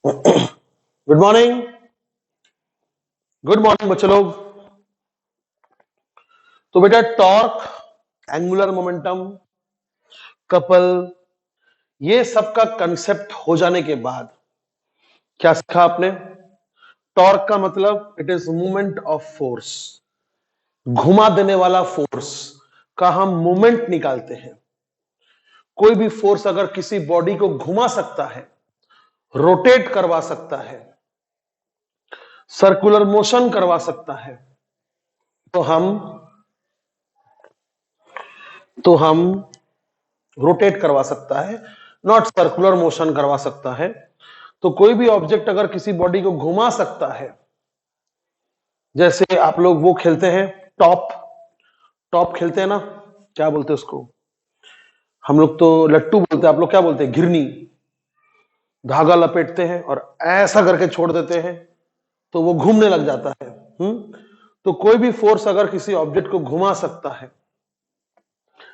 Good morning. Good morning बच्चे लोग। तो बेटा टॉर्क, एंगुलर मोमेंटम, कपल, ये सब का कंसेप्ट हो जाने के बाद क्या सीखा आपने? टॉर्क का मतलब it is movement of force, घुमा देने वाला फोर्स का हम मूवमेंट निकालते हैं। कोई भी फोर्स अगर किसी बॉडी को घुमा सकता है, रोटेट करवा सकता है, सर्कुलर मोशन करवा सकता है, तो हम रोटेट करवा सकता है, नॉट सर्कुलर मोशन करवा सकता है। तो कोई भी ऑब्जेक्ट अगर किसी बॉडी को घुमा सकता है, जैसे आप लोग वो खेलते हैं टॉप टॉप खेलते हैं ना, क्या बोलते हैं उसको? हम लोग तो लट्टू बोलते हैं, आप लोग क्या बोलते हैं? घिरनी। धागा लपेटते हैं और ऐसा करके छोड़ देते हैं तो वो घूमने लग जाता है। तो कोई भी फोर्स अगर किसी ऑब्जेक्ट को घुमा सकता है,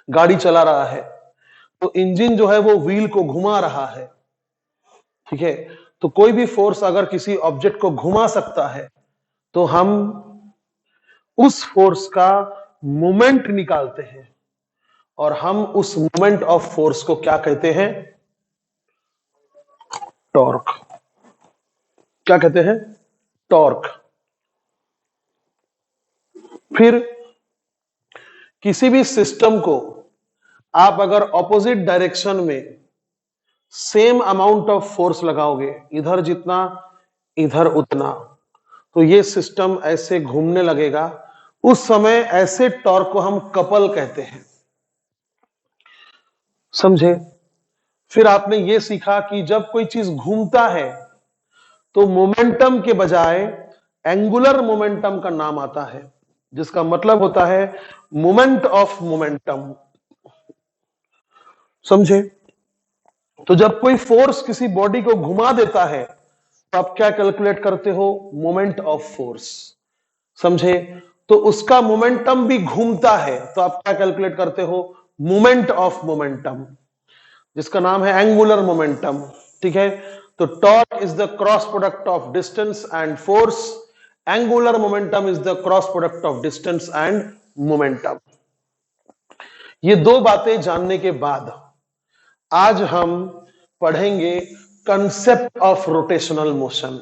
गाड़ी चला रहा है तो इंजन जो है वो व्हील को घुमा रहा है, ठीक है। तो कोई भी फोर्स अगर किसी ऑब्जेक्ट को घुमा सकता है तो हम उस फोर्स का मोमेंट निकालते हैं और हम उस मोमेंट ऑफ फोर्स को क्या कहते हैं? टॉर्क। क्या कहते हैं? टॉर्क। फिर किसी भी सिस्टम को आप अगर ऑपोजिट डायरेक्शन में सेम अमाउंट ऑफ फोर्स लगाओगे, इधर जितना इधर उतना, तो ये सिस्टम ऐसे घूमने लगेगा। उस समय ऐसे टॉर्क को हम कपल कहते हैं, समझे? फिर आपने ये सीखा कि जब कोई चीज घूमता है तो मोमेंटम के बजाय एंगुलर मोमेंटम का नाम आता है, जिसका मतलब होता है मोमेंट ऑफ मोमेंटम, समझे? तो जब कोई फोर्स किसी बॉडी को घुमा देता है तो आप क्या कैलकुलेट करते हो? मोमेंट ऑफ फोर्स, समझे? तो उसका मोमेंटम भी घूमता है तो आप क्या कैलकुलेट करते हो? मोमेंट ऑफ मोमेंटम, जिसका नाम है एंगुलर मोमेंटम, ठीक है। तो torque is the cross product of distance and force, angular momentum is the cross product of distance and momentum. ये दो बातें जानने के बाद आज हम पढ़ेंगे कंसेप्ट ऑफ रोटेशनल मोशन।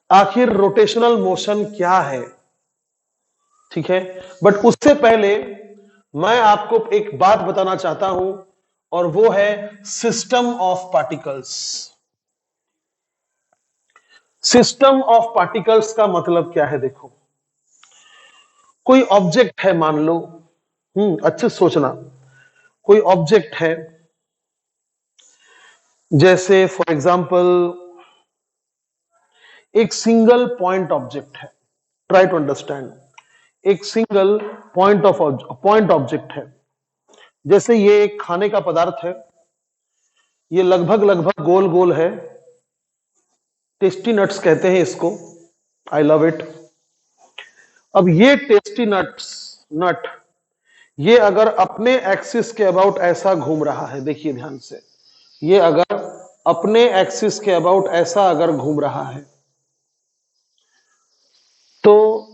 आखिर रोटेशनल मोशन क्या है, ठीक है। बट उससे पहले मैं आपको एक बात बताना चाहता हूं और वो है system of particles. System of particles का मतलब क्या है? देखो, कोई ऑब्जेक्ट है, मान लो, अच्छे से सोचना, कोई ऑब्जेक्ट है, जैसे फॉर एग्जांपल एक सिंगल पॉइंट ऑब्जेक्ट है, ट्राई टू अंडरस्टैंड। एक सिंगल पॉइंट ऑब्जेक्ट है, जैसे ये एक खाने का पदार्थ है, ये लगभग लगभग गोल गोल है, टेस्टी नट्स कहते हैं इसको, आई लव इट। अब ये टेस्टी नट ये अगर अपने एक्सिस के अबाउट ऐसा घूम रहा है, देखिए ध्यान से, ये अगर अपने एक्सिस के अबाउट ऐसा अगर घूम रहा है तो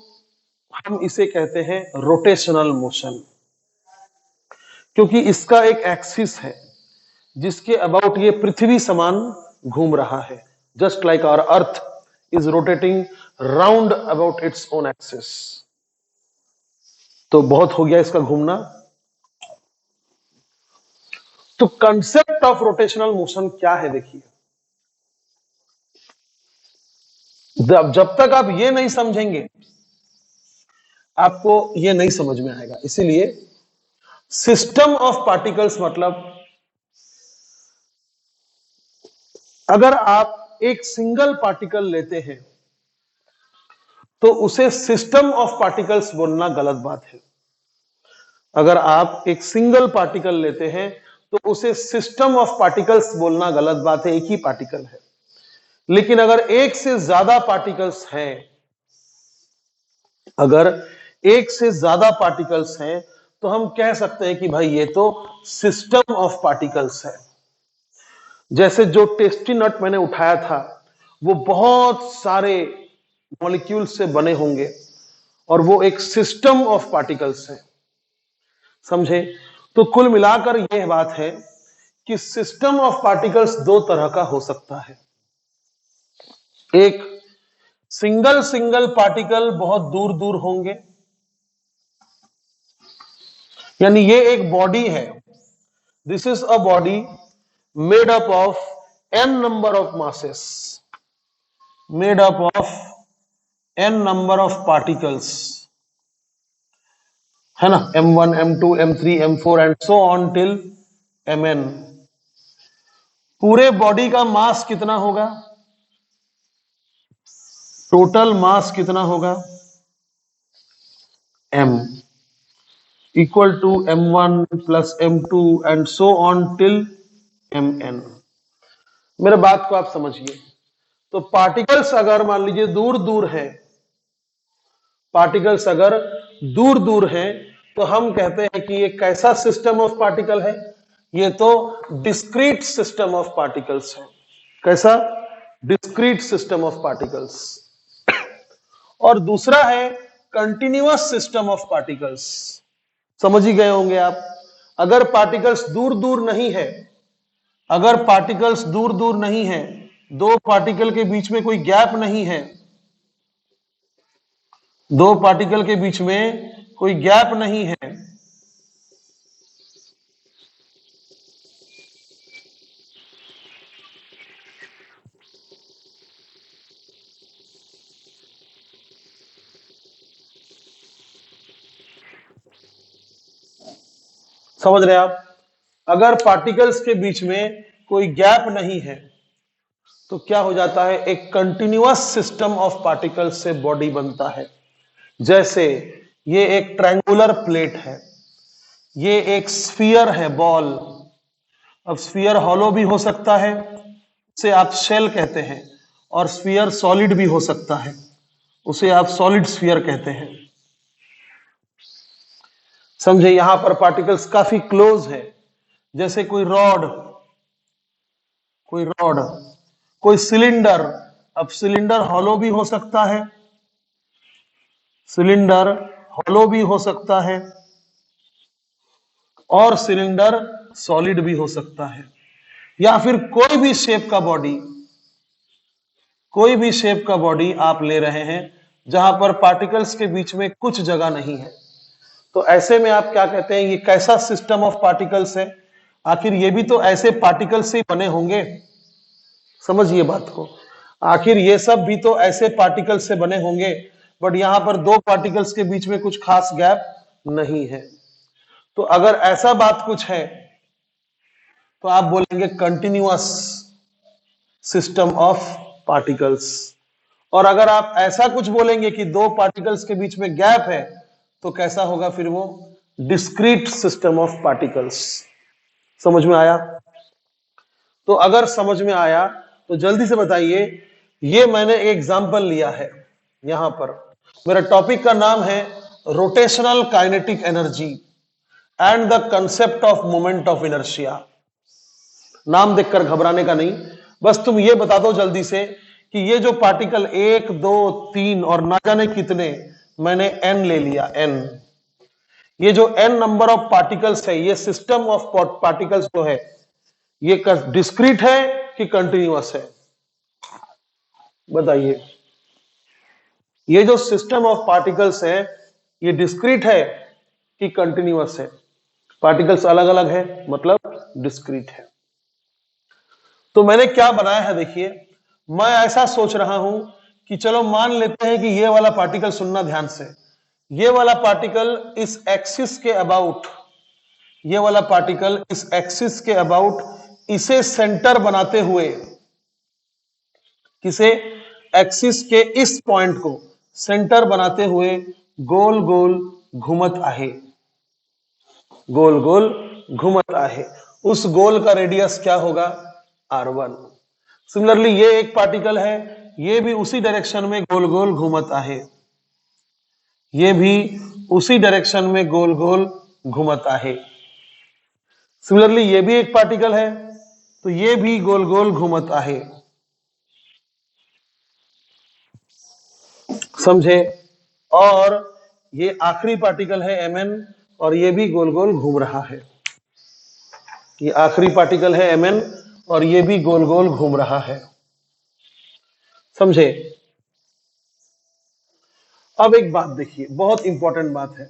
हम इसे कहते हैं रोटेशनल मोशन, क्योंकि इसका एक एक्सिस है जिसके अबाउट ये पृथ्वी समान घूम रहा है, just like our earth is rotating round about its own axis. तो बहुत हो गया इसका घूमना। तो कंसेप्ट ऑफ रोटेशनल मोशन क्या है? देखिए, जब तक आप ये नहीं समझेंगे आपको ये नहीं समझ में आएगा। इसीलिए सिस्टम ऑफ पार्टिकल्स मतलब अगर आप एक सिंगल पार्टिकल लेते हैं तो उसे सिस्टम ऑफ पार्टिकल्स बोलना गलत बात है। अगर आप एक सिंगल पार्टिकल लेते हैं तो उसे सिस्टम ऑफ पार्टिकल्स बोलना गलत बात है, एक ही पार्टिकल है। लेकिन अगर एक से ज्यादा पार्टिकल्स हैं, अगर एक से ज्यादा पार्टिकल्स हैं तो हम कह सकते हैं कि भाई ये तो सिस्टम ऑफ पार्टिकल्स है। जैसे जो टेस्टी नट मैंने उठाया था वो बहुत सारे मॉलिक्यूल से बने होंगे और वो एक सिस्टम ऑफ पार्टिकल्स है, समझे? तो कुल मिलाकर यह बात है कि सिस्टम ऑफ पार्टिकल्स दो तरह का हो सकता है। एक सिंगल सिंगल पार्टिकल बहुत दूर दूर होंगे, यानी ये एक बॉडी है, this is a body made up of n number of masses, made up of n number of particles, है ना, m1 m2 m3 m4 and so on till mn। पूरे बॉडी का मास कितना होगा, टोटल मास कितना होगा, m equal to m1 plus m2 and so on till mn। मेरे बात को आप समझिए। तो पार्टिकल्स अगर मान लीजिए दूर दूर है, पार्टिकल्स अगर दूर दूर हैं तो हम कहते हैं कि ये कैसा सिस्टम ऑफ पार्टिकल है, ये तो डिस्क्रीट सिस्टम ऑफ पार्टिकल्स है। कैसा? Discrete system of particles. और दूसरा है कंटिन्यूअस सिस्टम ऑफ पार्टिकल्स। समझ ही गए होंगे आप। अगर पार्टिकल्स दूर दूर नहीं है, अगर पार्टिकल्स दूर दूर नहीं है, दो पार्टिकल के बीच में कोई गैप नहीं है, दो पार्टिकल के बीच में कोई गैप नहीं है, समझ रहे आप? अगर पार्टिकल्स के बीच में कोई गैप नहीं है तो क्या हो जाता है, एक कंटिन्यूअस सिस्टम ऑफ पार्टिकल्स से बॉडी बनता है। जैसे ये एक ट्रायंगुलर प्लेट है, ये एक स्फीयर है, बॉल। अब स्फीयर हॉलो भी हो सकता है, उसे आप शेल कहते हैं, और स्फीयर सॉलिड भी हो सकता है, उसे आप सॉलिड स्फीयर कहते हैं। समझे? यहां पर पार्टिकल्स काफी क्लोज है। जैसे कोई रॉड, कोई रॉड, कोई सिलेंडर। अब सिलेंडर हॉलो भी हो सकता है, सिलेंडर हॉलो भी हो सकता है, और सिलेंडर सॉलिड भी हो सकता है। या फिर कोई भी शेप का बॉडी, कोई भी शेप का बॉडी आप ले रहे हैं जहां पर पार्टिकल्स के बीच में कुछ जगह नहीं है, तो ऐसे में आप क्या कहते हैं, ये कैसा सिस्टम ऑफ पार्टिकल्स है? आखिर ये भी तो ऐसे पार्टिकल्स से ही बने होंगे। समझिए बात को, आखिर ये सब भी तो ऐसे पार्टिकल्स से बने होंगे, बट यहां पर दो पार्टिकल्स के बीच में कुछ खास गैप नहीं है। तो अगर ऐसा बात कुछ है तो आप बोलेंगे कंटिन्यूअस सिस्टम ऑफ पार्टिकल्स। और अगर आप ऐसा कुछ बोलेंगे कि दो पार्टिकल्स के बीच में गैप है तो कैसा होगा फिर वो, डिस्क्रीट सिस्टम ऑफ पार्टिकल्स। समझ में आया? तो अगर समझ में आया तो जल्दी से बताइए। ये मैंने एक एग्जांपल लिया है, यहां पर मेरा टॉपिक का नाम है rotational kinetic energy and the concept of moment of inertia. नाम देखकर घबराने का नहीं, बस तुम ये बता दो जल्दी से कि ये जो पार्टिकल 1 2 3 और ना जाने कितने, मैंने n ले लिया, n। ये जो n नंबर ऑफ पार्टिकल्स है, ये सिस्टम ऑफ पार्टिकल्स जो है, ये डिस्क्रीट है कि कंटिन्यूअस है? बताइए। ये जो सिस्टम ऑफ पार्टिकल्स है, ये डिस्क्रीट है कि कंटिन्यूअस है? पार्टिकल्स अलग अलग है, मतलब डिस्क्रीट है। तो मैंने क्या बनाया है, देखिए, मैं ऐसा सोच रहा हूं कि चलो मान लेते हैं कि ये वाला पार्टिकल, सुनना ध्यान से, ये वाला पार्टिकल इस एक्सिस के अबाउट, ये वाला पार्टिकल इस एक्सिस के अबाउट, इसे सेंटर बनाते हुए, किसे, एक्सिस के इस पॉइंट को सेंटर बनाते हुए गोल गोल घूमत आहे, गोल गोल घूमत आहे। उस गोल का रेडियस क्या होगा, r1। सिमिलरली ये एक पार्टिकल है, ये भी उसी डायरेक्शन में गोल गोल घूमत आहे, ये भी उसी डायरेक्शन में गोल गोल घूमत आहे। सिमिलरली ये भी एक पार्टिकल है, तो ये भी गोल गोल घूमता है, समझे। और ये आखिरी पार्टिकल है Mn, और ये भी गोल गोल घूम रहा है। ये आखिरी पार्टिकल है Mn और ये भी गोल गोल घूम रहा है, समझे। अब एक बात देखिए, बहुत इंपॉर्टेंट बात है।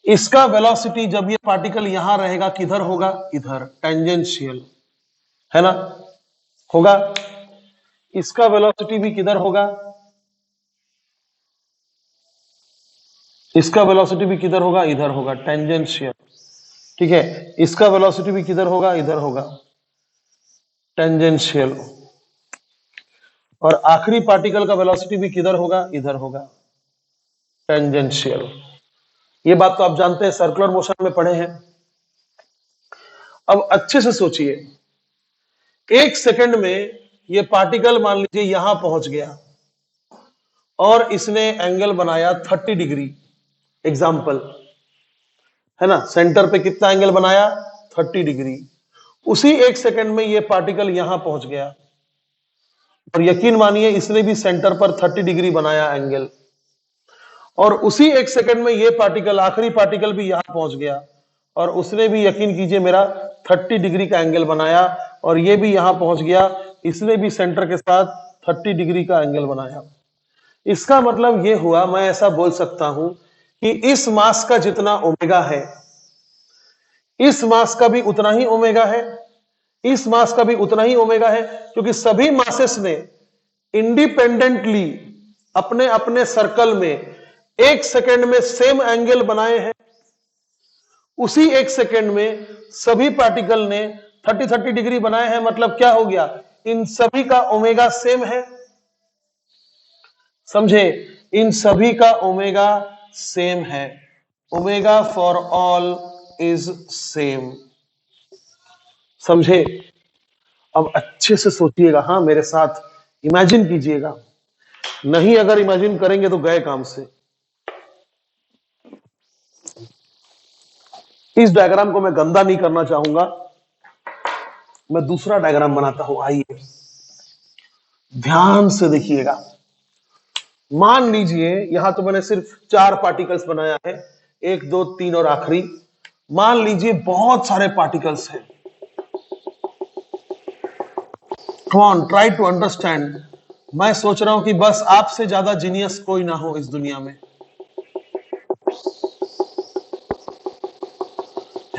इसका वेलोसिटी जब ये पार्टिकल यहां रहेगा किधर होगा, इधर, टेंजेंशियल, है ना, होगा। इसका वेलोसिटी भी किधर होगा, इसका वेलोसिटी भी किधर होगा, इधर होगा, टेंजेंशियल, ठीक है। इसका वेलोसिटी भी किधर होगा, इधर होगा, टेंजेंशियल। और आखिरी पार्टिकल का वेलोसिटी भी किधर होगा, इधर होगा, टेंजेंशियल। ये बात तो आप जानते हैं, सर्कुलर मोशन में पढ़े हैं। अब अच्छे से सोचिए, एक सेकंड में ये पार्टिकल मान लीजिए यहां पहुंच गया और इसने एंगल बनाया 30 डिग्री, एग्जाम्पल, है ना। सेंटर पे कितना एंगल बनाया, 30 डिग्री। उसी एक सेकंड में ये पार्टिकल यहां पहुंच गया और यकीन मानिए इसने भी सेंटर पर 30 डिग्री बनाया एंगल, और उसी एक सेकंड में ये पार्टिकल, आखिरी पार्टिकल भी यहां पहुंच गया और उसने भी, यकीन कीजिए मेरा, 30 डिग्री का एंगल बनाया और ये भी यहां पहुंच गया, इसने भी सेंटर के साथ 30 डिग्री का एंगल बनाया। इसका मतलब ये हुआ, मैं ऐसा बोल सकता हूं कि इस मास का जितना ओमेगा है, इस मास का भी उतना ही ओमेगा है, इस मास का भी उतना ही ओमेगा है, क्योंकि सभी मासेस ने इंडिपेंडेंटली अपने अपने सर्कल में एक सेकंड में सेम एंगल बनाए हैं। उसी एक सेकंड में सभी पार्टिकल ने 30 डिग्री बनाए हैं। मतलब क्या हो गया, इन सभी का ओमेगा सेम है, समझे। इन सभी का ओमेगा सेम है, omega for all is same, समझे। अब अच्छे से सोचिएगा, हाँ मेरे साथ इमेजिन कीजिएगा, नहीं अगर इमेजिन करेंगे तो गए काम से। इस डायग्राम को मैं गंदा नहीं करना चाहूंगा, मैं दूसरा डायग्राम बनाता हूं, आइए ध्यान से देखिएगा। मान लीजिए यहां तो मैंने सिर्फ 4 पार्टिकल्स बनाया है, 1 2 3 और आखिरी। मान लीजिए बहुत सारे पार्टिकल्स हैं। Come on, try to understand. मैं सोच रहा हूं कि बस आपसे ज्यादा जीनियस कोई ना हो इस दुनिया में।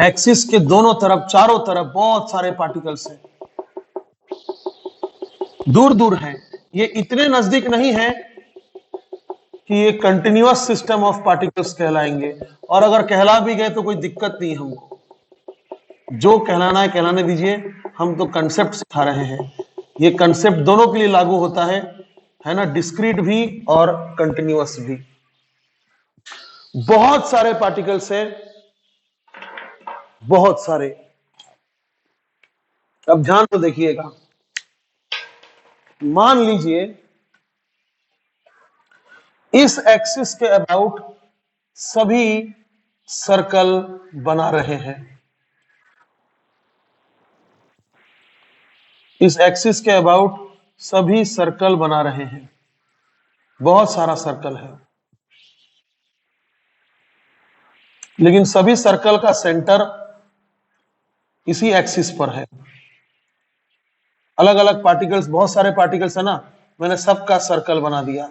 एक्सिस के दोनों तरफ, चारों तरफ बहुत सारे पार्टिकल्स हैं, दूर दूर हैं। ये इतने नजदीक नहीं है कि ये कंटिन्यूअस सिस्टम ऑफ पार्टिकल्स कहलाएंगे, और अगर कहला भी गए तो कोई दिक्कत नहीं हमको, जो कहलाना है कहलाने दीजिए। हम तो कंसेप्ट सिखा रहे हैं, ये कंसेप्ट दोनों के लिए लागू होता है ना, डिस्क्रीट भी और कंटिन्यूअस भी। बहुत सारे पार्टिकल्स हैं, बहुत सारे। अब ध्यान से देखिएगा, मान लीजिए इस एक्सिस के अबाउट सभी सर्कल बना रहे हैं, इस एक्सिस के अबाउट सभी सर्कल बना रहे हैं, बहुत सारा सर्कल है, लेकिन सभी सर्कल का सेंटर इसी एक्सिस पर है। अलग अलग पार्टिकल्स, बहुत सारे पार्टिकल्स है ना, मैंने सबका सर्कल बना दिया।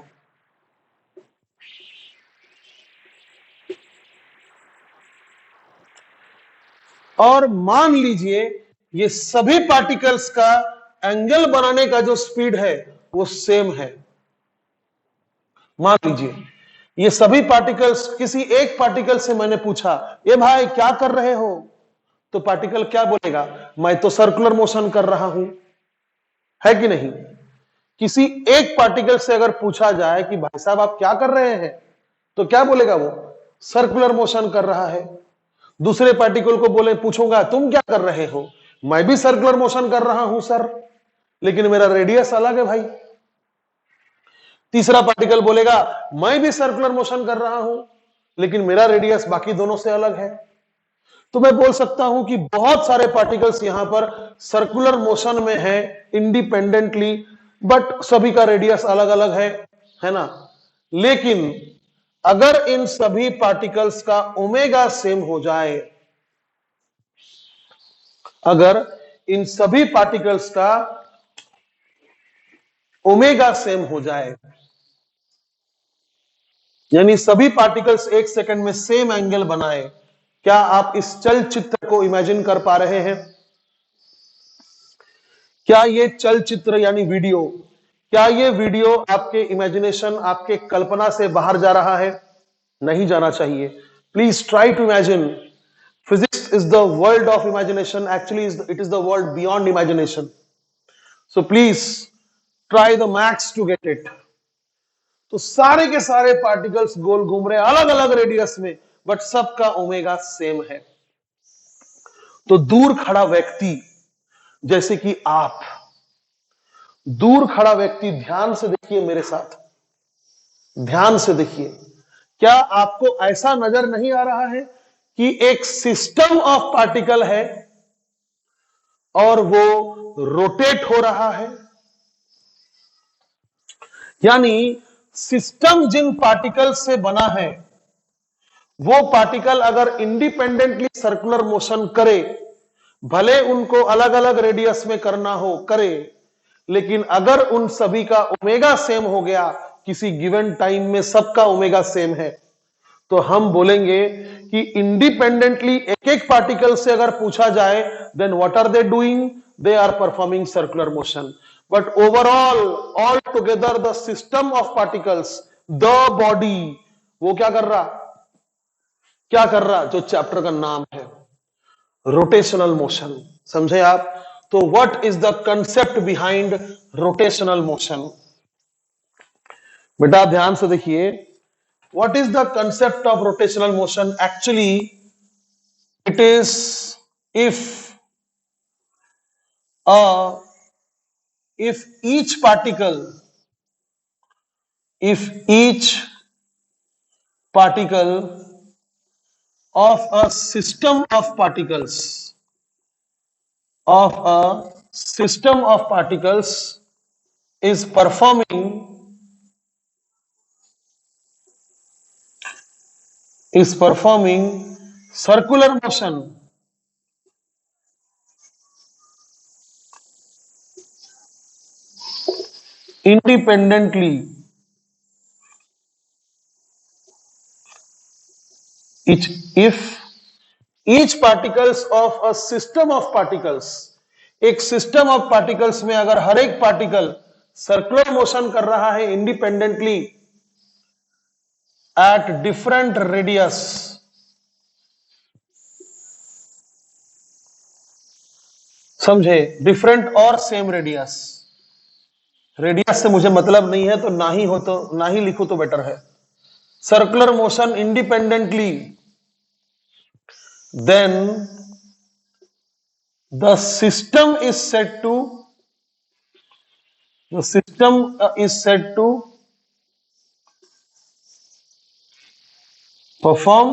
और मान लीजिए ये सभी पार्टिकल्स का एंगल बनाने का जो स्पीड है वो सेम है। मान लीजिए ये सभी पार्टिकल्स, किसी एक पार्टिकल से मैंने पूछा, ये भाई क्या कर रहे हो, तो पार्टिकल क्या बोलेगा, मैं तो सर्कुलर मोशन कर रहा हूं, है कि नहीं। किसी एक पार्टिकल से अगर पूछा जाए कि भाई साहब आप क्या कर रहे हैं, तो क्या बोलेगा वो, सर्कुलर मोशन कर रहा है। दूसरे पार्टिकल को बोले, पूछूंगा तुम क्या कर रहे हो, मैं भी सर्कुलर मोशन कर रहा हूं सर, लेकिन मेरा रेडियस अलग है भाई। तीसरा पार्टिकल बोलेगा मैं भी सर्कुलर मोशन कर रहा हूं, लेकिन मेरा रेडियस बाकी दोनों से अलग है। तो मैं बोल सकता हूं कि बहुत सारे पार्टिकल्स यहां पर सर्कुलर मोशन में है इंडिपेंडेंटली, बट सभी का रेडियस अलग अलग है ना। लेकिन अगर इन सभी पार्टिकल्स का ओमेगा सेम हो जाए, अगर इन सभी पार्टिकल्स का ओमेगा सेम हो जाए, यानी सभी पार्टिकल्स एक सेकंड में सेम एंगल बनाए, क्या आप इस चलचित्र को इमेजिन कर पा रहे हैं? क्या ये चलचित्र यानी वीडियो, क्या ये वीडियो आपके इमेजिनेशन, आपके कल्पना से बाहर जा रहा है? नहीं जाना चाहिए। Please try to imagine. Physics is the world of imagination, actually it is the world beyond imagination. So please try the max to get it. तो सारे के सारे पार्टिकल्स गोल घूम रहे हैं अलग अलग रेडियस में, बट सबका ओमेगा सेम है। तो दूर खड़ा व्यक्ति, जैसे कि आप, दूर खड़ा व्यक्ति, ध्यान से देखिए मेरे साथ, ध्यान से देखिए, क्या आपको ऐसा नजर नहीं आ रहा है कि एक सिस्टम ऑफ पार्टिकल है और वो रोटेट हो रहा है? यानी सिस्टम जिन पार्टिकल से बना है, वो पार्टिकल अगर इंडिपेंडेंटली सर्कुलर मोशन करे, भले उनको अलग अलग रेडियस में करना हो करे, लेकिन अगर उन सभी का ओमेगा सेम हो गया, किसी गिवन टाइम में सबका ओमेगा सेम है, तो हम बोलेंगे कि इंडिपेंडेंटली एक एक पार्टिकल से अगर पूछा जाए, then what are they doing? They are performing circular motion. But overall, all together, the system of particles, the body, वो क्या कर रहा? क्या कर रहा? जो चैप्टर का नाम है रोटेशनल मोशन। समझे आप? तो what is the concept behind rotational motion? बेटा ध्यान से देखिए, what is the concept of rotational motion? Actually it is if each particle, if each particle of a system of particles, of a system of particles is performing circular motion, independently, if each particles of a system of particles, एक system of particles में अगर हर एक particle circular motion कर रहा है independently at different radius, समझे? Different और same radius, radius से मुझे मतलब नहीं है, तो ना ही हो तो ना ही लिखो तो बेटर है। Circular motion independently, then the system is said to perform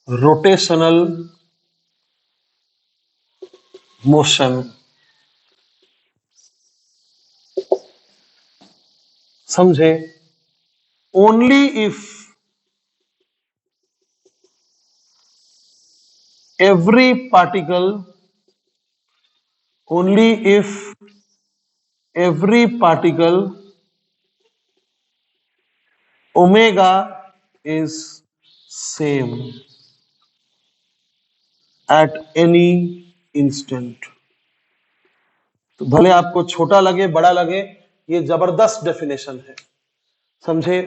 rotational motion। समझे? only if every particle omega is same at any instant। तो भले आपको छोटा लगे बड़ा लगे, ये जबरदस्त डेफिनेशन है। समझे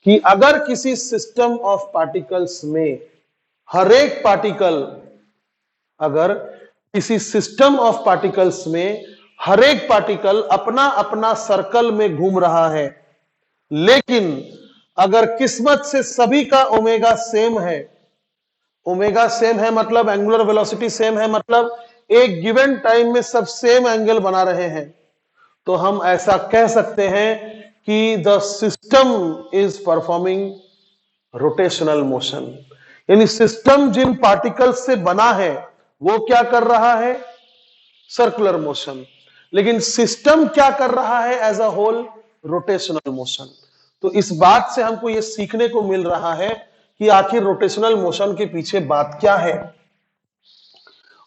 कि अगर किसी सिस्टम ऑफ पार्टिकल्स में हर एक पार्टिकल, अगर किसी सिस्टम ऑफ पार्टिकल्स में हर एक पार्टिकल अपना अपना सर्कल में घूम रहा है, लेकिन अगर किस्मत से सभी का ओमेगा सेम है, ओमेगा सेम है मतलब एंगुलर वेलोसिटी सेम है, मतलब एक गिवन टाइम में सब सेम एंगल बना रहे हैं, तो हम ऐसा कह सकते हैं कि the system is performing rotational motion. यानी सिस्टम जिन पार्टिकल्स से बना है वो क्या कर रहा है, सर्कुलर मोशन, लेकिन सिस्टम क्या कर रहा है as a whole, rotational motion. तो इस बात से हमको यह सीखने को मिल रहा है कि आखिर रोटेशनल मोशन के पीछे बात क्या है,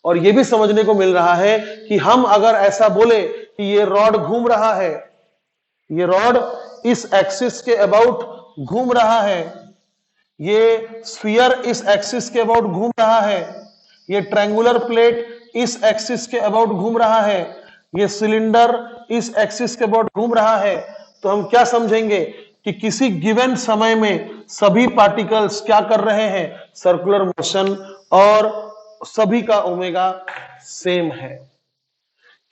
और यह भी समझने को मिल रहा है कि हम अगर ऐसा बोले कि ये रॉड घूम रहा है, ये रॉड इस एक्सिस के अबाउट घूम रहा है, ये स्फीयर इस एक्सिस के अबाउट घूम रहा है, ये ट्रायंगुलर प्लेट इस एक्सिस के अबाउट घूम रहा है, ये सिलेंडर इस एक्सिस के अबाउट घूम रहा है, तो हम क्या समझेंगे कि किसी गिवन समय में सभी पार्टिकल्स क्या कर रहे हैं, सर्कुलर मोशन, और सभी का ओमेगा सेम है,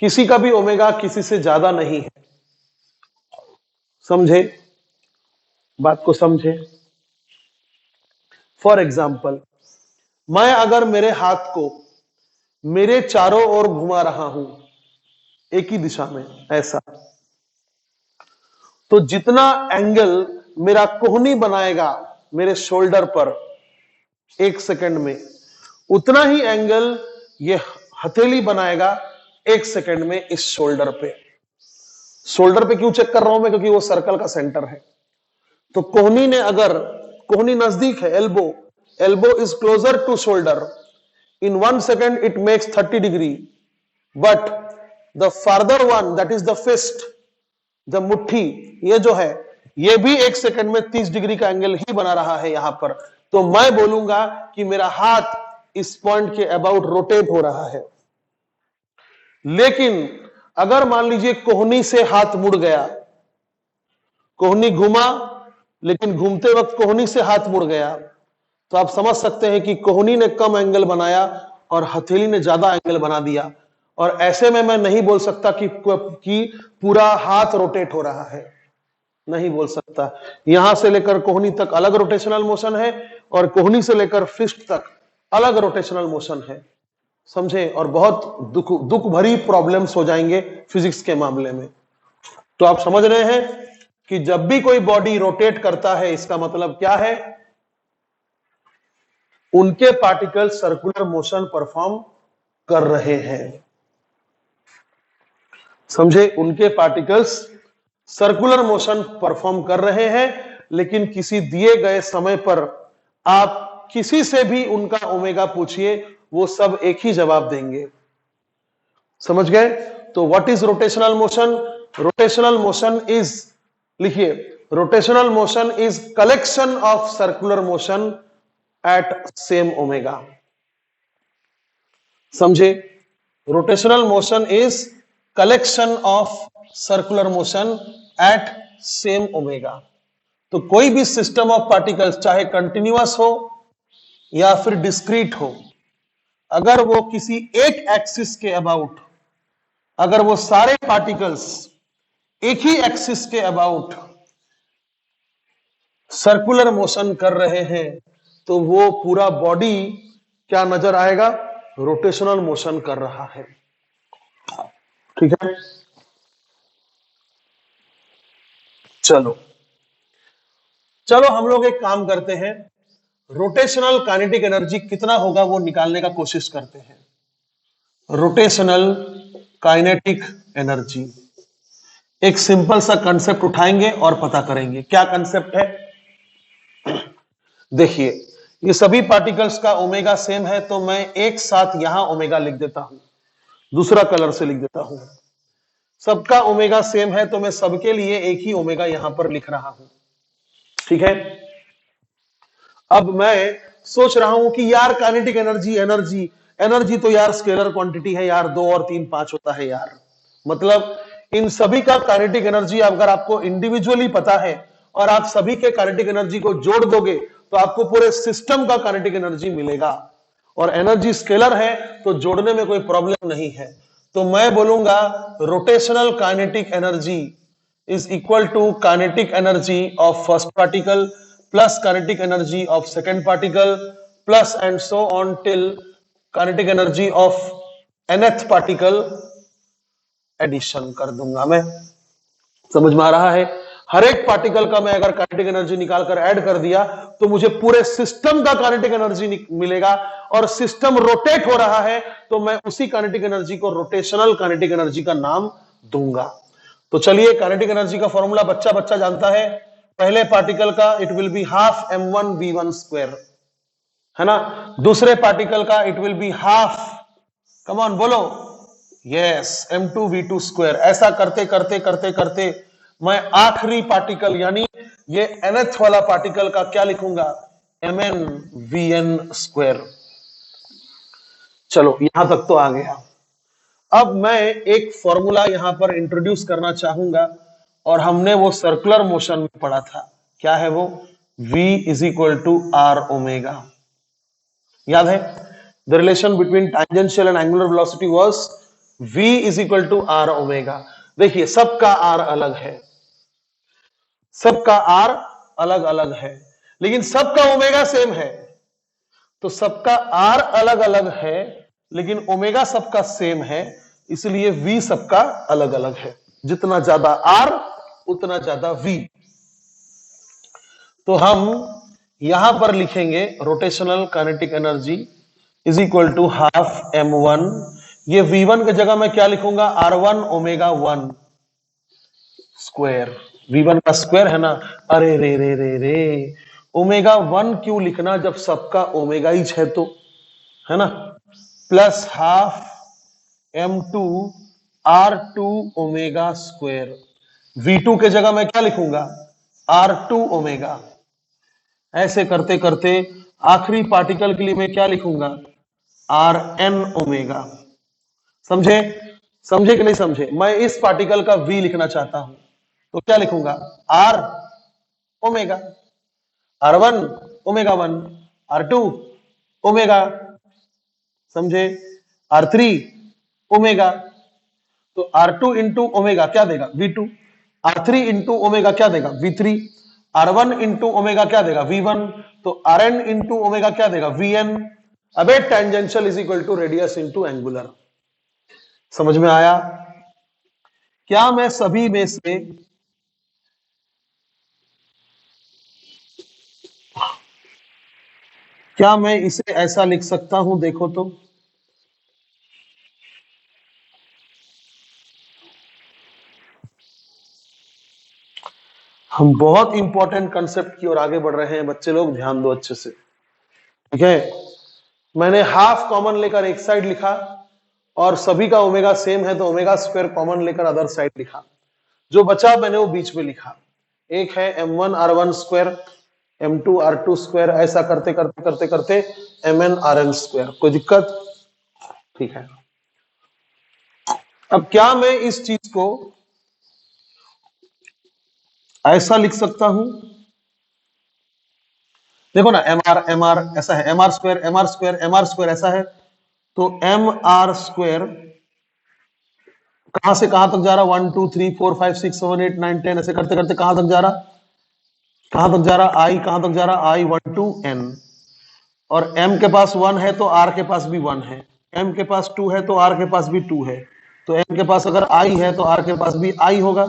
किसी का भी ओमेगा किसी से ज्यादा नहीं है। समझे, बात को समझे। फॉर एग्जाम्पल, मैं अगर मेरे हाथ को मेरे चारों ओर घुमा रहा हूं एक ही दिशा में ऐसा, तो जितना एंगल मेरा कोहनी बनाएगा मेरे शोल्डर पर एक सेकंड में, उतना ही एंगल ये हथेली बनाएगा एक सेकंड में इस शोल्डर पे। शोल्डर पे क्यों चेक कर रहा हूं मैं, क्योंकि वो सर्कल का सेंटर है। तो कोहनी ने अगर, कोहनी नजदीक है, elbow is closer to shoulder, in 1 second it makes 30 degree, but the farther one, that is the fist, the मुट्ठी, ये जो है ये भी 1 सेकंड में 30 डिग्री का एंगल ही बना रहा है यहां पर। तो मैं बोलूंगा कि मेरा हाथ इस पॉइंट के अबाउट रोटेट हो रहा है। लेकिन अगर मान लीजिए कोहनी से हाथ मुड़ गया, कोहनी घुमा लेकिन घूमते वक्त कोहनी से हाथ मुड़ गया, तो आप समझ सकते हैं कि कोहनी ने कम एंगल बनाया और हथेली ने ज्यादा एंगल बना दिया। और ऐसे में मैं नहीं बोल सकता कि पूरा हाथ रोटेट हो रहा है, नहीं बोल सकता। यहां से लेकर कोहनी तक अलग रोटेशनल मोशन है और कोहनी से लेकर फिस्ट तक अलग रोटेशनल मोशन है। समझे, और बहुत दुख भरी प्रॉब्लम्स हो जाएंगे फिजिक्स के मामले में। तो आप समझ रहे हैं कि जब भी कोई बॉडी रोटेट करता है इसका मतलब क्या है, उनके पार्टिकल सर्कुलर मोशन परफॉर्म कर रहे हैं। समझे, उनके पार्टिकल्स सर्कुलर मोशन परफॉर्म कर रहे हैं, लेकिन किसी दिए गए समय पर आप किसी से भी उनका ओमेगा पूछिए, वो सब एक ही जवाब देंगे। समझ गए। तो what is rotational motion? Rotational motion is, लिखिए, rotational motion is collection of circular motion at same omega. समझे, rotational motion is collection of circular motion at same omega. तो कोई भी सिस्टम ऑफ पार्टिकल्स चाहे कंटिन्यूअस हो या फिर discrete हो, अगर वो किसी एक एक्सिस के अबाउट, अगर वो सारे पार्टिकल्स एक ही एक्सिस के अबाउट सर्कुलर मोशन कर रहे हैं, तो वो पूरा बॉडी क्या नजर आएगा, रोटेशनल मोशन कर रहा है। ठीक है, चलो चलो हम लोग एक काम करते हैं, रोटेशनल काइनेटिक एनर्जी कितना होगा वो निकालने का कोशिश करते हैं। रोटेशनल काइनेटिक एनर्जी, एक सिंपल सा कंसेप्ट उठाएंगे और पता करेंगे। क्या कंसेप्ट है? देखिए, ये सभी पार्टिकल्स का ओमेगा सेम है, तो मैं एक साथ यहां ओमेगा लिख देता हूं, दूसरा कलर से लिख देता हूं। सबका ओमेगा सेम है, तो मैं सबके लिए एक ही ओमेगा यहां पर लिख रहा हूं। ठीक है। अब मैं सोच रहा हूं कि यार काइनेटिक एनर्जी, एनर्जी तो यार स्केलर क्वांटिटी है यार, 2 और 3 5 होता है यार। मतलब इन सभी का काइनेटिक एनर्जी अगर आपको इंडिविजुअली पता है और आप सभी के काइनेटिक एनर्जी को जोड़ दोगे तो आपको पूरे सिस्टम का काइनेटिक एनर्जी मिलेगा। और एनर्जी स्केलर है तो जोड़ने में कोई प्रॉब्लम नहीं है। तो मैं बोलूंगा rotational kinetic energy is equal to kinetic energy of first particle plus kinetic energy of second particle plus and so on till kinetic energy of nth particle, addition कर दूंगा मैं। समझ में आ रहा है? हर एक पार्टिकल का मैं अगर काइनेटिक एनर्जी निकालकर ऐड कर दिया तो मुझे पूरे सिस्टम का काइनेटिक एनर्जी मिलेगा, और सिस्टम रोटेट हो रहा है तो मैं उसी काइनेटिक एनर्जी को रोटेशनल काइनेटिक एनर्जी का नाम दूंगा। तो चलिए, काइनेटिक एनर्जी का फॉर्मूला बच्चा बच्चा जानता है। पहले पार्टिकल का it will be half m1v1 square, है ना। दूसरे पार्टिकल का it will be half, come on बोलो, यस, m2v2 स्क्वायर। ऐसा करते करते करते करते मैं आखिरी पार्टिकल यानी ये nth वाला पार्टिकल का क्या लिखूंगा, mn स्क्वायर। चलो यहां तक तो आ गया। अब मैं एक फॉर्मूला यहां पर इंट्रोड्यूस करना चाहूंगा, और हमने वो सर्कुलर मोशन में पढ़ा था। क्या है वो, v is equal to r omega. याद है, the relation between tangential and angular velocity was v is equal to r omega. देखिए, सबका r अलग है, सबका r अलग अलग है, लेकिन सबका ओमेगा सेम है। तो सबका r अलग अलग है लेकिन ओमेगा सबका सेम है, इसलिए v सबका अलग अलग है। जितना ज्यादा r उतना ज्यादा v। तो हम यहां पर लिखेंगे rotational kinetic energy is equal to half m1। ये v1 की जगह मैं क्या लिखूंगा, r1 ओमेगा 1 स्क्वायर। v1 का स्क्वायर है ना, अरे रे रे रे रे, ओमेगा 1 क्यों लिखना जब सबका ओमेगा ही है, तो है ना, plus half m2 r2 omega square. v2 के जगह मैं क्या लिखूंगा, r2 ओमेगा। ऐसे करते करते आखिरी पार्टिकल के लिए मैं क्या लिखूंगा, rn ओमेगा। समझे, समझे कि नहीं समझे। मैं इस पार्टिकल का v लिखना चाहता हूं तो क्या लिखूंगा, r omega, r1 omega 1, r2 omega, समझे, r3 ओमेगा। तो r2 इंटू ओमेगा क्या देगा, v2। r3 इंटू ओमेगा क्या देगा, v3। r1 इंटू ओमेगा क्या देगा, v1। तो rn इंटू ओमेगा क्या देगा, vn। अबे tangential is equal to radius into angular. समझ में आया। क्या मैं सभी में से क्या मैं इसे ऐसा लिख सकता हूं, देखो तो, हम बहुत इंपॉर्टेंट कंसेप्ट की ओर आगे बढ़ रहे हैं बच्चे लोग, ध्यान दो अच्छे से, ठीक है। मैंने हाफ कॉमन लेकर एक साइड लिखा, और सभी का ओमेगा सेम है तो ओमेगा स्क्वायर कॉमन लेकर अदर साइड लिखा। जो बचा मैंने वो बीच में लिखा। एक है m1 r1 square, m2 r2 square, ऐसा करते करते करते करते mn rn स्क्वायर। कोई दिक्कत, ठीक है। अब क्या मैं इस चीज को ऐसा लिख सकता हूं, देखो ना, एम आर ऐसा है, m r square m r square m r square ऐसा है। तो एम आर स्क्वायर कहां से कहां तक जा रहा, 1 2 3 4 5 6 7 8 9 10, ऐसे करते करते कहां तक जा रहा, कहां तक जा रहा, आई कहां तक जा रहा, आई 1 टू n। और m के पास 1 है तो r के पास भी 1 है, m के पास 2 है तो r के पास भी 2 है। तो m के पास अगर i है तो r के पास भी i होगा,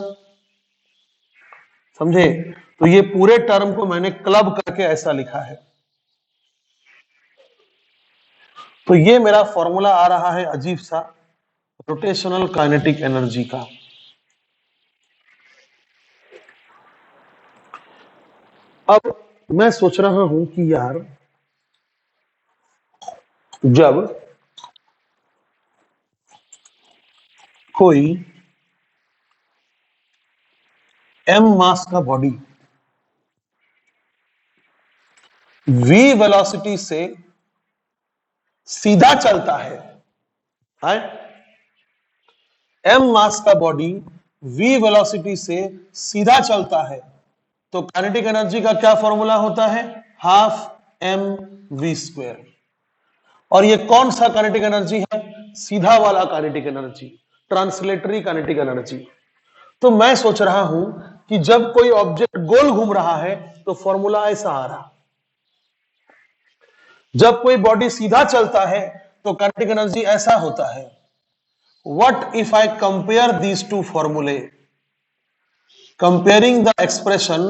समझे। तो ये पूरे टर्म को मैंने क्लब करके ऐसा लिखा है। तो ये मेरा फॉर्मूला आ रहा है अजीब सा, रोटेशनल काइनेटिक एनर्जी का। अब मैं सोच रहा हूं कि यार, जब कोई m मास का बॉडी v वेलोसिटी से सीधा चलता है, m मास का बॉडी v वेलोसिटी से सीधा चलता है, तो काइनेटिक एनर्जी का क्या फॉर्मूला होता है, हाफ m v स्क्वायर। और ये कौन सा काइनेटिक एनर्जी है, सीधा वाला kinetic energy, translatory kinetic energy. तो मैं सोच रहा हूं कि जब कोई ऑब्जेक्ट गोल घूम रहा है तो फॉर्मूला ऐसा आ रहा, जब कोई बॉडी सीधा चलता है तो काइनेटिक एनर्जी ऐसा होता है। What if I compare these two फॉर्मूले, comparing the expression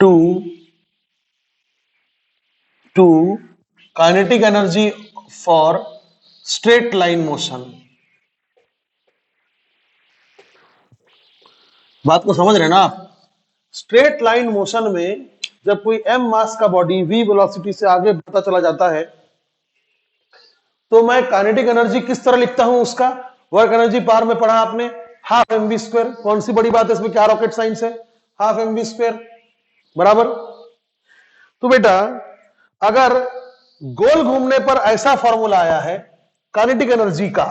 to kinetic energy for straight line motion. बात को समझ रहे ना आप? स्ट्रेट लाइन मोशन में जब कोई m मास का बॉडी v वेलोसिटी से आगे बढ़ता चला जाता है तो मैं काइनेटिक एनर्जी किस तरह लिखता हूं? उसका वर्क एनर्जी पावर में पढ़ा आपने, हाफ mv स्क्वायर। कौन सी बड़ी बात है इसमें? क्या रॉकेट साइंस है? हाफ mv स्क्वायर बराबर। तो बेटा अगर गोल घूमने पर ऐसा फॉर्मूला आया है काइनेटिक एनर्जी का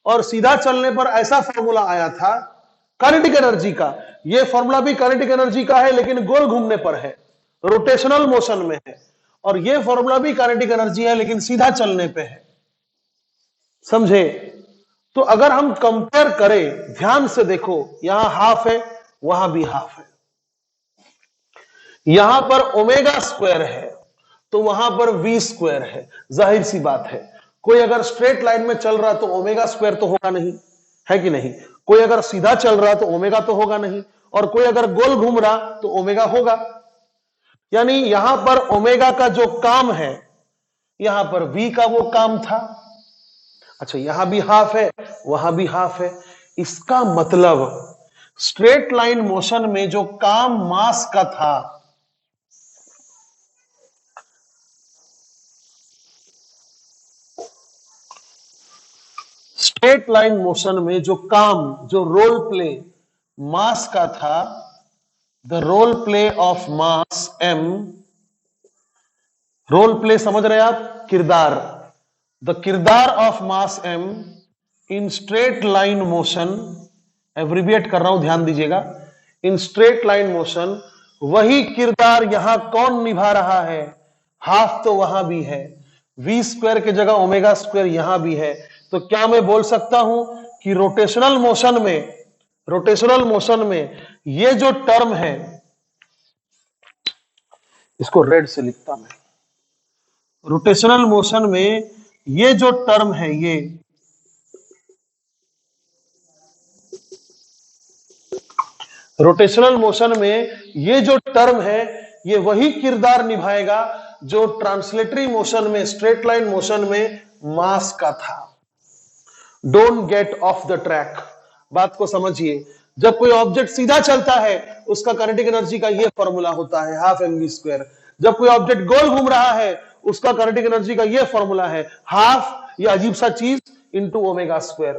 और सीधा चलने पर ऐसा फॉर्मूला आया था काइनेटिक एनर्जी का, यह फॉर्मूला भी काइनेटिक एनर्जी का है लेकिन गोल घूमने पर है, रोटेशनल मोशन में है, और यह फॉर्मूला भी काइनेटिक एनर्जी है लेकिन सीधा चलने पे है। समझे? तो अगर हम कंपेयर करें, ध्यान से देखो, यहां हाफ है, वहां भी हाफ है, यहां पर ओमेगा स्क्वायर है तो वहां पर वी स्क्वायर है। जाहिर सी बात है, कोई अगर स्ट्रेट लाइन में चल रहा तो ओमेगा स्क्वायर तो होगा नहीं, है कि नहीं? कोई अगर सीधा चल रहा तो ओमेगा तो होगा नहीं, और कोई अगर गोल घूम रहा तो ओमेगा होगा। यानी यहां पर ओमेगा का जो काम है यहां पर वी का वो काम था। अच्छा, यहां भी हाफ है, वहां भी हाफ है। इसका मतलब स्ट्रेट लाइन मोशन में जो काम मास का था, स्ट्रेट लाइन मोशन में जो काम, जो रोल प्ले मास का था, the role play of mass m, role play समझ रहे आप? किरदार, द किरदार of mass m in straight line motion, abbreviate कर रहा हूं, ध्यान दीजिएगा, इन स्ट्रेट लाइन मोशन, वही किरदार यहां कौन निभा रहा है? हाफ तो वहां भी है, वी स्क्वायर की जगह ओमेगा स्क्वायर यहां भी है। तो क्या मैं बोल सकता हूं कि रोटेशनल मोशन में ये जो टर्म है, इसको रेड से लिखता मैं, रोटेशनल मोशन में ये जो टर्म है, ये रोटेशनल मोशन में ये जो टर्म है ये वही किरदार निभाएगा जो ट्रांसलेटरी मोशन में, स्ट्रेट लाइन मोशन में मास का था। Don't get of the track. बात को समझिए, जब कोई ऑब्जेक्ट सीधा चलता है उसका काइनेटिक एनर्जी का ये फॉर्मूला होता है, हाफ mv स्क्वायर। जब कोई ऑब्जेक्ट गोल घूम रहा है उसका काइनेटिक एनर्जी का ये फॉर्मूला है हाफ, ये अजीब सा चीज, इंटू ओमेगा स्क्वायर।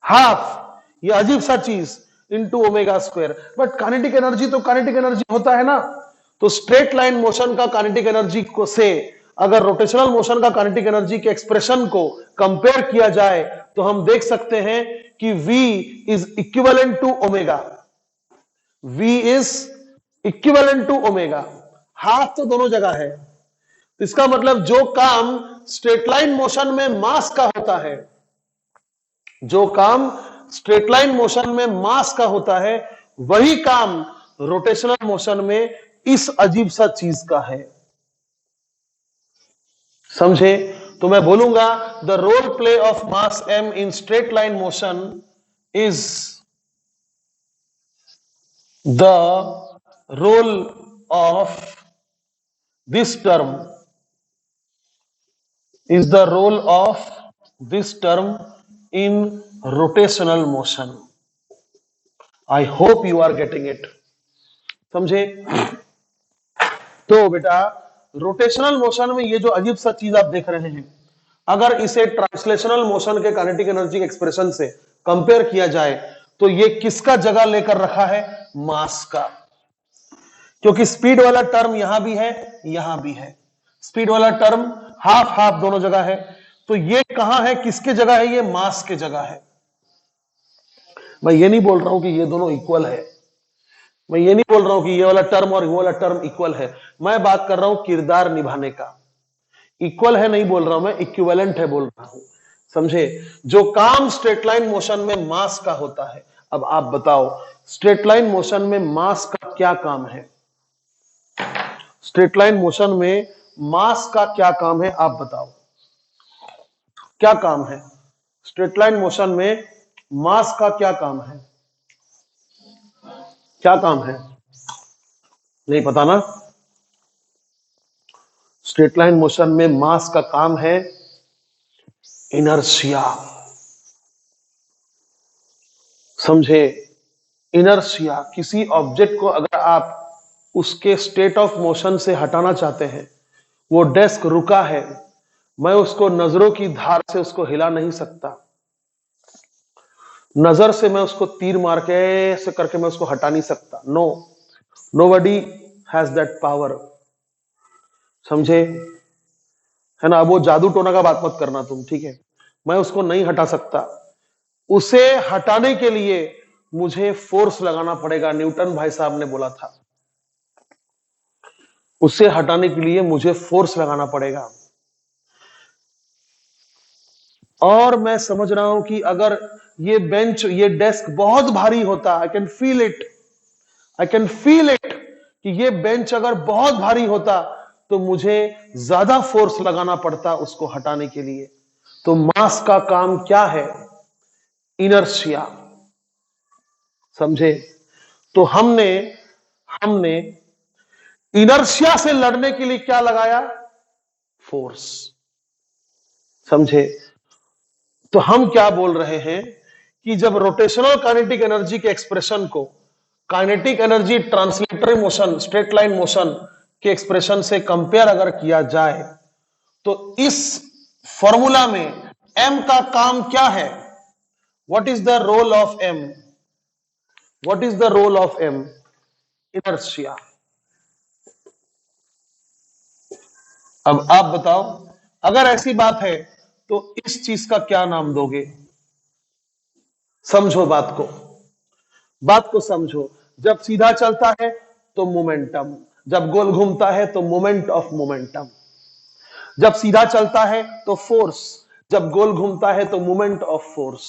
हाफ, ये अजीब सा चीज, into omega square. But kinetic energy तो काइनेटिक एनर्जी होता है ना। तो स्ट्रेट लाइन मोशन का काइनेटिक एनर्जी को से अगर रोटेशनल मोशन का काइनेटिक एनर्जी के एक्सप्रेशन को कंपेयर किया जाए तो हम देख सकते हैं कि v is equivalent to omega, v is equivalent to omega. Half तो दोनों जगह है, तो इसका मतलब जो काम स्ट्रेट लाइन मोशन में मास का होता है, जो काम स्ट्रेट लाइन मोशन में मास का होता है, वही काम रोटेशनल मोशन में इस अजीब सा चीज का है। समझे? तो मैं बोलूंगा the role play of mass m in straight line motion is the role of this term, is the role of this term in rotational motion. I hope you are getting it. समझे? तो बेटा rotational motion में ये जो अजीब सा चीज आप देख रहे हैं, अगर इसे ट्रांसलेशनल मोशन के काइनेटिक एनर्जी एक्सप्रेशन से कंपेयर किया जाए तो ये किसका जगह लेकर रखा है? मास का। क्योंकि स्पीड वाला टर्म यहां भी है, यहां भी है। स्पीड वाला टर्म हाफ हाफ दोनों जगह है, तो ये कहां है, किसके जगह है? ये मास के जगह है। मैं ये नहीं बोल रहा हूं कि ये दोनों इक्वल है, मैं ये नहीं बोल रहा हूं कि ये वाला टर्म और वो वाला टर्म इक्वल है। मैं बात कर रहा हूं किरदार निभाने का। इक्वल है नहीं बोल रहा हूं मैं, इक्विवेलेंट है बोल रहा हूं। समझे? जो काम स्ट्रेट लाइन मोशन में मास का होता है। अब आप बताओ स्ट्रेट लाइन मोशन में मास का क्या काम है? स्ट्रेट लाइन मोशन में मास का क्या काम है? आप बताओ क्या काम है स्ट्रेट लाइन मोशन में? मास का क्या काम है? क्या काम है? नहीं पता ना। स्ट्रेट लाइन मोशन में मास का काम है इनर्शिया। समझे? इनर्शिया, किसी ऑब्जेक्ट को अगर आप उसके स्टेट ऑफ मोशन से हटाना चाहते हैं, वो डेस्क रुका है, मैं उसको नजरों की धार से उसको हिला नहीं सकता। नजर से मैं उसको तीर मार के ऐसे करके मैं उसको हटा नहीं सकता। No, nobody has that power. समझे? है ना? अब वो जादू टोना का बात मत करना तुम, ठीक है? मैं उसको नहीं हटा सकता। उसे हटाने के लिए मुझे फोर्स लगाना पड़ेगा। न्यूटन भाई साहब ने बोला था, उसे हटाने के लिए मुझे फोर्स लगाना पड़ेगा। और मैं समझ रहा हूं कि अगर ये बेंच, ये डेस्क बहुत भारी होता, I can feel it, I can feel it, कि ये बेंच अगर बहुत भारी होता तो मुझे ज्यादा फोर्स लगाना पड़ता उसको हटाने के लिए। तो मास का काम क्या है? इनर्शिया। समझे? तो हमने हमने इनर्शिया से लड़ने के लिए क्या लगाया? फोर्स। समझे? तो हम क्या बोल रहे हैं कि जब रोटेशनल काइनेटिक एनर्जी के एक्सप्रेशन को kinetic energy translatory motion, straight line motion के एक्सप्रेशन से कंपेयर अगर किया जाए, तो इस फॉर्मूला में एम का काम क्या है? What is the role of m? What is the role of m? Inertia. अब आप बताओ, अगर ऐसी बात है तो इस चीज का क्या नाम दोगे? समझो बात को, बात को समझो। जब सीधा चलता है तो मोमेंटम, जब गोल घूमता है तो मोमेंट ऑफ मोमेंटम। जब सीधा चलता है तो फोर्स, जब गोल घूमता है तो मोमेंट ऑफ फोर्स।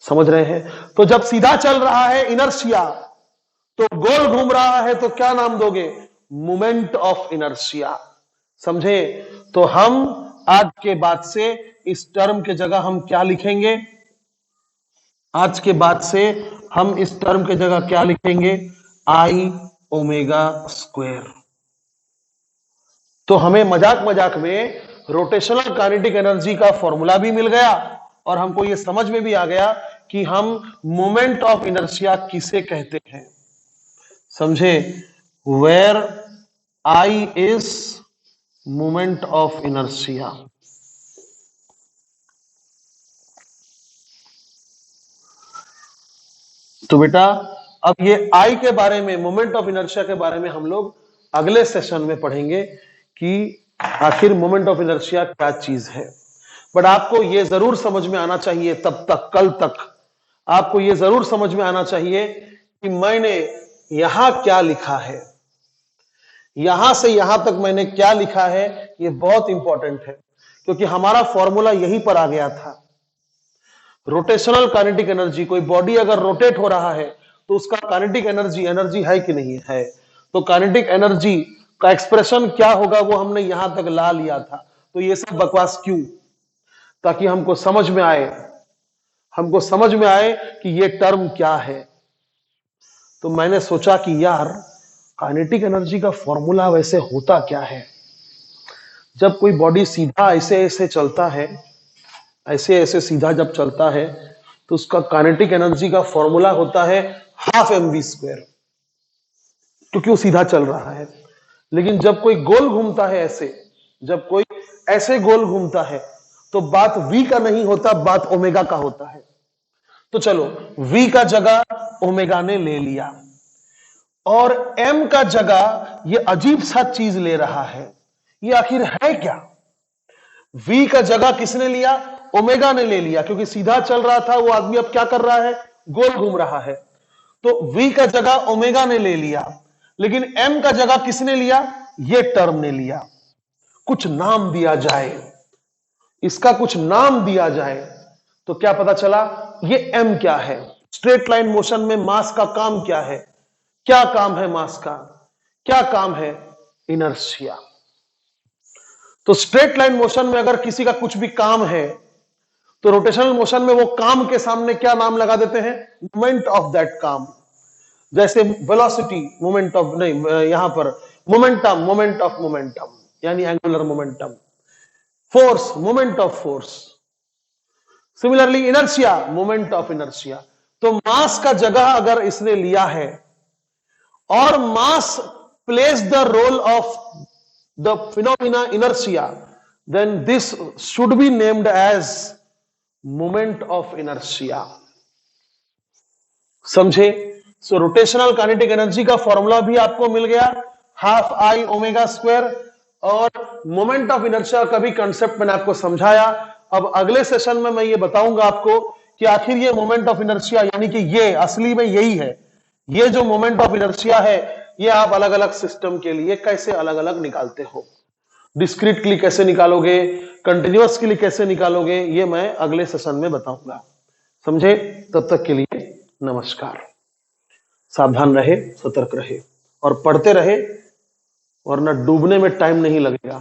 समझ रहे हैं? तो जब सीधा चल रहा है इनर्शिया, तो गोल घूम रहा है तो क्या नाम दोगे? Moment of inertia. समझे? तो हम आज के बाद से इस टर्म के जगह हम क्या लिखेंगे? आज के बाद से हम इस टर्म के जगह क्या लिखेंगे? आई ओमेगा स्क्वायर। तो हमें मजाक मजाक में रोटेशनल काइनेटिक एनर्जी का फॉर्मूला भी मिल गया और हमको यह समझ में भी आ गया कि हम मोमेंट ऑफ इनर्शिया किसे कहते हैं। समझे? Where I is moment of inertia. तो बेटा अब ये आई के बारे में, मोमेंट ऑफ इनर्शिया के बारे में हम लोग अगले सेशन में पढ़ेंगे कि आखिर मोमेंट ऑफ इनर्शिया क्या चीज है। बट आपको यह जरूर समझ में आना चाहिए, तब तक कल तक आपको यह जरूर समझ में आना चाहिए कि मैंने यहां क्या लिखा है, यहां से यहां तक मैंने क्या लिखा है, यह बहुत इंपॉर्टेंट है, क्योंकि हमारा फॉर्मूला यहीं पर आ गया था। रोटेशनल काइनेटिक एनर्जी, कोई बॉडी अगर रोटेट हो रहा है तो उसका काइनेटिक एनर्जी, एनर्जी है कि नहीं है? तो काइनेटिक एनर्जी का एक्सप्रेशन क्या होगा वो हमने यहां तक ला लिया था। तो ये सब बकवास क्यों? ताकि हमको समझ में आए, हमको समझ में आए कि ये टर्म क्या है। तो मैंने सोचा कि यार काइनेटिक एनर्जी का फॉर्मूला वैसे होता क्या है? जब कोई बॉडी सीधा ऐसे ऐसे चलता है, ऐसे ऐसे सीधा जब चलता है, तो उसका काइनेटिक एनर्जी का फॉर्मूला होता है हाफ mv स्क्वायर, क्योंकि वो सीधा चल रहा है। लेकिन जब कोई गोल घूमता है ऐसे, जब कोई ऐसे गोल घूमता है, तो बात v का नहीं होता, बात ओमेगा का होता है। तो चलो v का जगह ओमेगा ने ले लिया और m का जगह ये अजीब सा चीज ले रहा है। ये आखिर है क्या? v का जगह किसने लिया? ओमेगा ने ले लिया, क्योंकि सीधा चल रहा था वो आदमी, अब क्या कर रहा है? गोल घूम रहा है। तो v का जगह ओमेगा ने ले लिया, लेकिन m का जगह किसने लिया? ये टर्म ने लिया। कुछ नाम दिया जाए, इसका कुछ नाम दिया जाए, तो क्या पता चला? ये m क्या है? स्ट्रेट लाइन मोशन में मास का काम क्या है? क्या काम है मास का? क्या काम है? इनर्शिया। तो स्ट्रेट लाइन मोशन में अगर किसी का कुछ भी काम है तो रोटेशनल मोशन में वो काम के सामने क्या नाम लगा देते हैं? मोमेंट ऑफ दैट काम। जैसे वेलोसिटी मोमेंट ऑफ, नहीं यहां पर मोमेंटम, मोमेंट ऑफ मोमेंटम यानी angular momentum. Force moment of force. Similarly inertia moment of inertia. तो मास का जगह अगर इसने लिया है और mass place the role of the phenomena inertia, then this should be named as moment of inertia। समझे? सो रोटेशनल काइनेटिक एनर्जी का फॉर्मूला भी आपको मिल गया, हाफ आई ओमेगा स्क्वायर, और मोमेंट ऑफ इनर्शिया का भी कंसेप्ट मैंने आपको समझाया। अब अगले सेशन में मैं ये बताऊंगा आपको कि आखिर ये मोमेंट ऑफ इनर्शिया यानी कि ये असली में यही है, ये जो मोमेंट ऑफ इनर्शिया है ये आप अलग अलग सिस्टम के लिए कैसे अलग अलग निकालते हो, डिस्क्रीट के लिए कैसे निकालोगे, कंटिन्यूअस के लिए कैसे निकालोगे, ये मैं अगले सेशन में बताऊंगा। समझे? तब तक के लिए नमस्कार। सावधान रहे, सतर्क रहे और पढ़ते रहे, वरना डूबने में टाइम नहीं लगेगा।